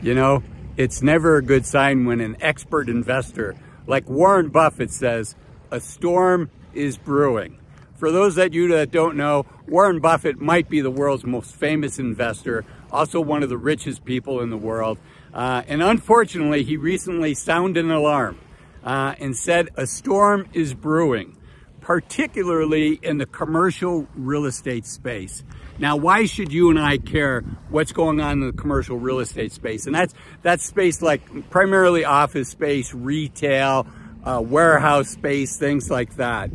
You know, it's never a good sign when an expert investor like Warren Buffett says, a storm is brewing. For those of you that don't know, Warren Buffett might be the world's most famous investor, also one of the richest people in the world. And unfortunately, he recently sounded an alarm and said a storm is brewing, particularly in the commercial real estate space. Now, why should you and I care what's going on in the commercial real estate space? And that's space like primarily office space, retail, warehouse space, things like that.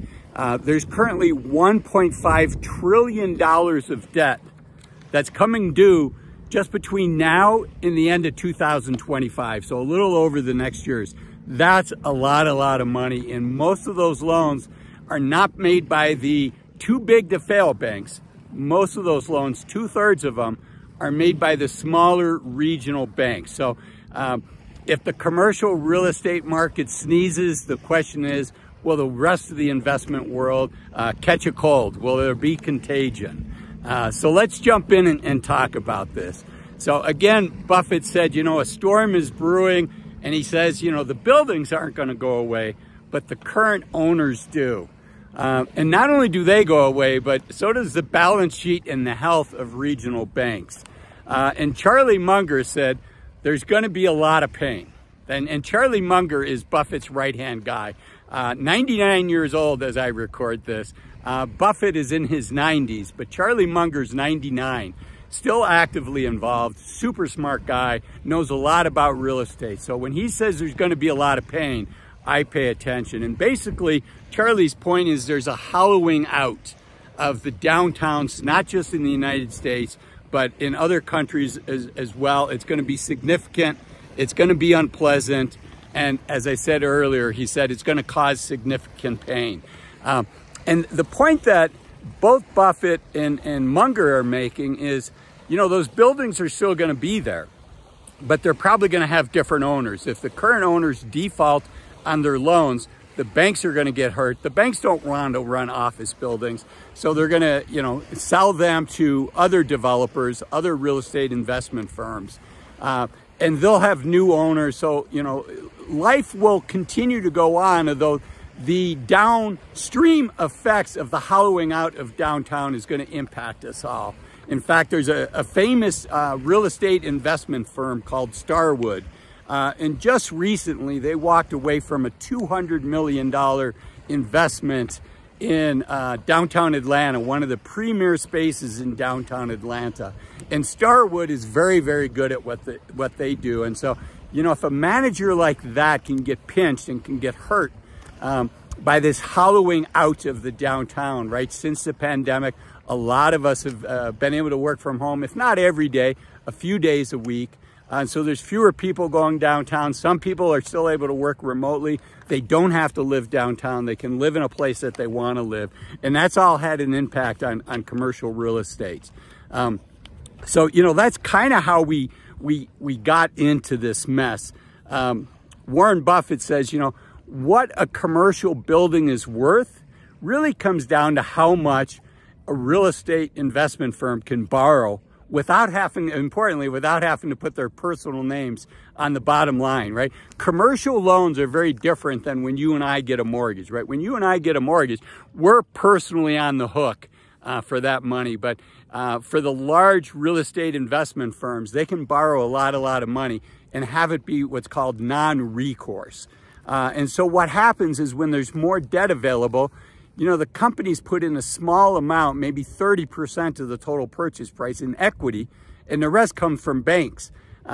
There's currently $1.5 trillion of debt that's coming due just between now and the end of 2025, so a little over the next years. That's a lot of money, and most of those loans are not made by the too big to fail banks. Most of those loans, 2/3 of them, are made by the smaller regional banks. So if the commercial real estate market sneezes, the question is, will the rest of the investment world catch a cold? Will there be contagion? So let's jump in and talk about this. So again, Buffett said, you know, a storm is brewing, and he says, you know, the buildings aren't going to go away, but the current owners do. And not only do they go away, but so does the balance sheet and the health of regional banks. And Charlie Munger said, there's going to be a lot of pain. And Charlie Munger is Buffett's right-hand guy. 99 years old as I record this. Buffett is in his 90s, but Charlie Munger's 99. Still actively involved, super smart guy, knows a lot about real estate. So when he says there's going to be a lot of pain, I pay attention. And basically, Charlie's point is there's a hollowing out of the downtowns, not just in the United States, but in other countries as well. It's going to be significant. It's going to be unpleasant. And as I said earlier, he said it's going to cause significant pain. And the point that both Buffett and Munger are making is, you know, those buildings are still going to be there, but they're probably going to have different owners. If the current owners default on their loans, the banks are going to get hurt. The banks don't want to run office buildings, so they're going to, you know, sell them to other developers, other real estate investment firms, and they'll have new owners. So, you know, life will continue to go on, although the downstream effects of the hollowing out of downtown is going to impact us all. In fact, there's a famous real estate investment firm called Starwood. And just recently, they walked away from a $200 million investment in downtown Atlanta, one of the premier spaces in downtown Atlanta. And Starwood is very good at what they do. And so, you know, if a manager like that can get pinched and can get hurt by this hollowing out of the downtown, right? Since the pandemic, a lot of us have been able to work from home, if not every day, a few days a week. And so there's fewer people going downtown. Some people are still able to work remotely. They don't have to live downtown. They can live in a place that they want to live. And that's all had an impact on commercial real estate. So, you know, that's kind of how we got into this mess. Warren Buffett says, you know, what a commercial building is worth really comes down to how much a real estate investment firm can borrow without having, importantly, without having to put their personal names on the bottom line, right? Commercial loans are very different than when you and I get a mortgage, right? When you and I get a mortgage, we're personally on the hook for that money. But for the large real estate investment firms, they can borrow a lot of money and have it be what's called non-recourse. And so what happens is when there's more debt available, you know, the companies put in a small amount, maybe 30% of the total purchase price in equity, and the rest comes from banks.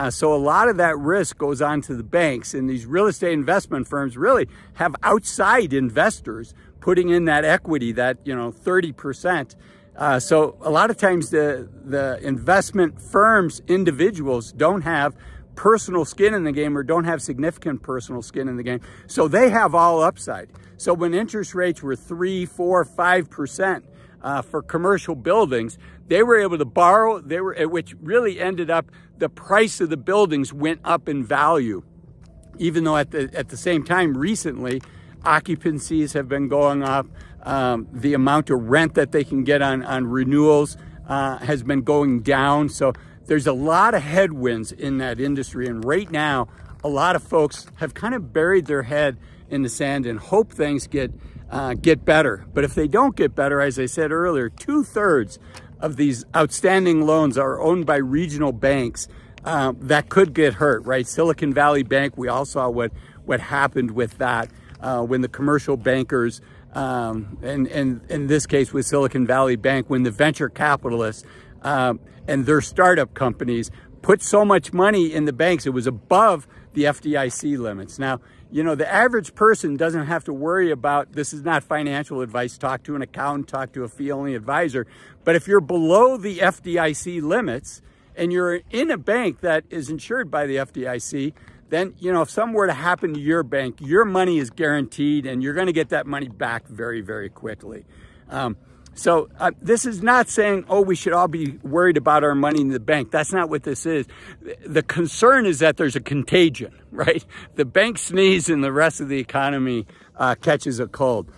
So a lot of that risk goes on to the banks, and these real estate investment firms really have outside investors putting in that equity, that, you know, 30%. So a lot of times the investment firms, individuals, don't have personal skin in the game or don't have significant personal skin in the game. So they have all upside. So when interest rates were 3, 4, 5% for commercial buildings, they were able to borrow, which really ended up, the price of the buildings went up in value. Even though at the same time recently, occupancies have been going up. The amount of rent that they can get on renewals has been going down. So there's a lot of headwinds in that industry. And right now, a lot of folks have kind of buried their head in the sand and hope things get better. But if they don't get better, as I said earlier, 2/3 of these outstanding loans are owned by regional banks that could get hurt, right? Silicon Valley Bank, we all saw what happened with that when the commercial bankers, and in this case with Silicon Valley Bank, when the venture capitalists and their startup companies put so much money in the banks, it was above the FDIC limits. Now, you know, the average person doesn't have to worry about, this is not financial advice, talk to an accountant, talk to a fee-only advisor. But if you're below the FDIC limits and you're in a bank that is insured by the FDIC, then, you know, if something were to happen to your bank, your money is guaranteed and you're going to get that money back very, very quickly. So this is not saying, oh, we should all be worried about our money in the bank. That's not what this is. The concern is that there's a contagion, right? The bank sneeze and the rest of the economy catches a cold.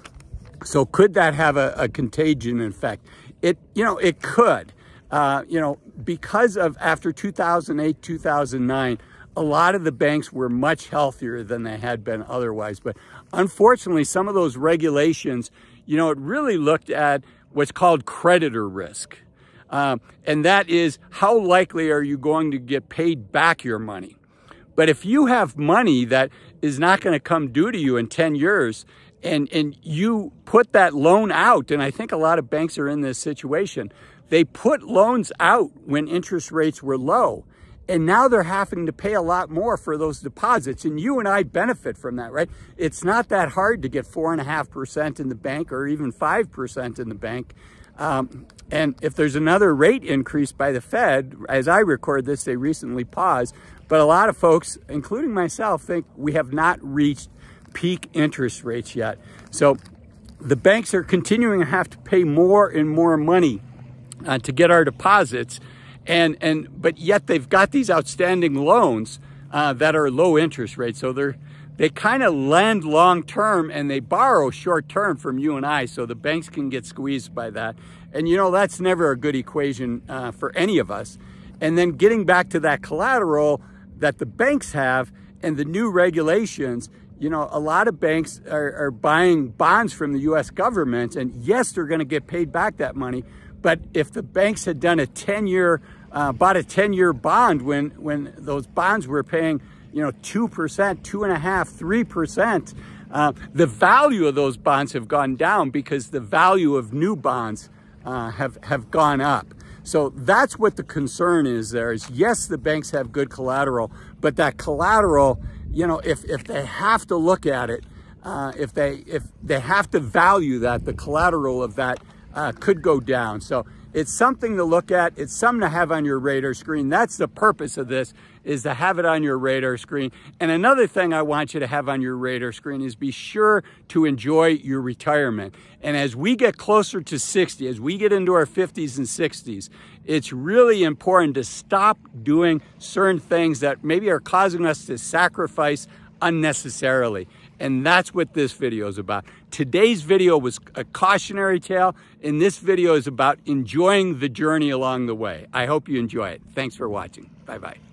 So could that have a contagion effect? It could. Because of after 2008, 2009, a lot of the banks were much healthier than they had been otherwise. But unfortunately, some of those regulations, it really looked at what's called creditor risk. And that is, how likely are you going to get paid back your money? But if you have money that is not going to come due to you in 10 years, and you put that loan out, and I think a lot of banks are in this situation, they put loans out when interest rates were low. And now they're having to pay a lot more for those deposits. And you and I benefit from that, right? It's not that hard to get 4.5% in the bank or even 5% in the bank. And if there's another rate increase by the Fed, as I record this, they recently paused. But a lot of folks, including myself, think we have not reached peak interest rates yet. So the banks are continuing to have to pay more and more money to get our deposits. But yet they've got these outstanding loans that are low interest rates. So they kind of lend long term and they borrow short term from you and I. So the banks can get squeezed by that. And that's never a good equation for any of us. And then getting back to that collateral that the banks have and the new regulations, a lot of banks are buying bonds from the US government, and yes, they're going to get paid back that money. But if the banks had done bought a 10-year bond when those bonds were paying, 2%, 2.5%, 3%, the value of those bonds have gone down because the value of new bonds have gone up. So that's what the concern is there is, yes, the banks have good collateral, but that collateral, if they have to look at it, if they have to value that, the collateral of that could go down. So it's something to look at. It's something to have on your radar screen. That's the purpose of this, is to have it on your radar screen. And another thing I want you to have on your radar screen is be sure to enjoy your retirement. And as we get closer to 60, as we get into our 50s and 60s, it's really important to stop doing certain things that maybe are causing us to sacrifice unnecessarily. And that's what this video is about. Today's video was a cautionary tale, and this video is about enjoying the journey along the way. I hope you enjoy it. Thanks for watching. Bye-bye.